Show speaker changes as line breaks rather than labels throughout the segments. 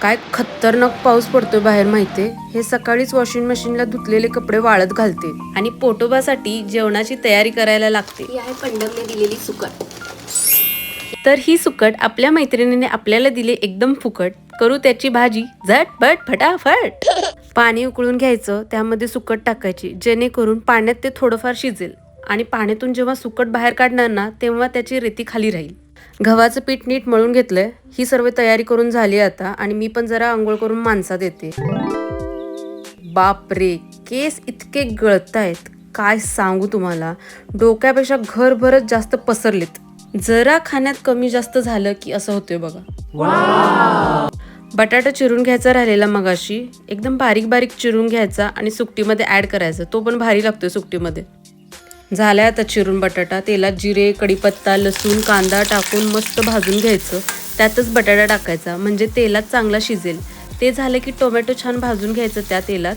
काय खतरनाक पाऊस पडतोय बाहेर माहितीये. हे सकाळीच वॉशिंग मशीनला धुतलेले कपडे वाळत घालते आणि पोटोबासाठी जेवणाची तयारी करायला लागते.
ही आहे पंडमने दिलेली सुकट.
तर ही सुकट आपल्या मैत्रिणीने आपल्याला दिली एकदम फुकट. करू त्याची भाजी झटपट फटाफट. पाणी उकळून घ्यायचं, त्यामध्ये सुकट टाकायची जेणेकरून पाण्यात ते थोडंफार शिजेल आणि पाण्यातून जेव्हा सुकट बाहेर काढणार ना तेव्हा त्याची रेती खाली राहील. गव्हाचं पीठ नीट मळून घेतलंय. ही सर्व तयारी करून झाली आता आणि मी पण जरा आंघोळ करून माणसात येते. बापरे, केस इतके गळतायत काय सांगू तुम्हाला. डोक्यापेक्षा घरभरच जास्त पसरलेत. जरा खाण्यात कमी जास्त झालं की असं होतंय बघा. बटाटा चिरून घ्यायचा राहिलेला मगाशी, एकदम बारीक बारीक चिरून घ्यायचा आणि सुकटीमध्ये ऍड करायचा. तो पण भारी लागतोय सुकटीमध्ये. झालाय आता चिरून बटाटा. तेलात जिरे, कढीपत्ता, लसूण, कांदा टाकून मस्त भाजून घ्यायचं. त्यातच बटाटा टाकायचा म्हणजे तेलात चांगला शिजेल. ते झालं की टोमॅटो छान भाजून घ्यायचं त्या तेलात.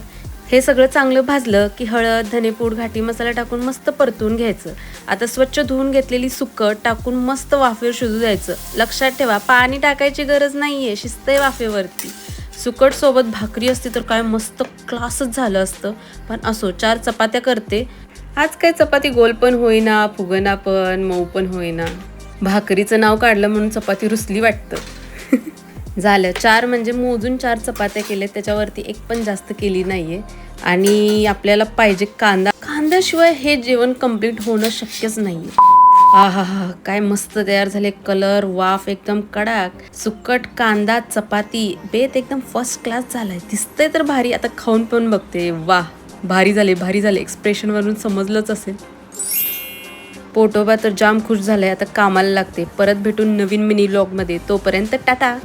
हे सगळं चांगलं भाजलं की हळद, धनेपूड, घाटी मसाला टाकून मस्त परतून घ्यायचं. आता स्वच्छ धुवून घेतलेली सुकट टाकून मस्त वाफेवर शिजू द्यायचं. लक्षात ठेवा, पाणी टाकायची गरज नाहीये, शिजतंय वाफेवरती. सुकट सोबत भाकरी असती तर काय मस्त क्लासच झालं असतं. पण असो, 4 चपात्या करते आज. काय चपाती गोल पण होईना, फुगना पण, मऊ पण होईना. भाकरीचं नाव काढलं म्हणून चपाती रुसली वाटतं. झालं 4 म्हणजे मोजून 4 चपात्या केल्या, त्याच्यावरती एक पण जास्त केली नाहीये. आणि आपल्याला पाहिजे कांदा. कांद्याशिवाय हे जेवण कम्प्लीट होणं शक्यच नाहीये. आहा हा, काय मस्त तयार झाले. कलर, वाफ एकदम कडक. सुकट, कांदा, चपाती, बेत एकदम फर्स्ट क्लास झालाय. दिसतंय तर भारी. आता खाऊन पण बघते. वाह, भारी झाले भारी झाले. एक्सप्रेशन वरून समजलंच असेल. पोटोबा तर जाम खुश झालाय. आता कामाला लागते. परत भेटून नवीन मिनी व्लॉग मध्ये. तोपर्यंत टाटा.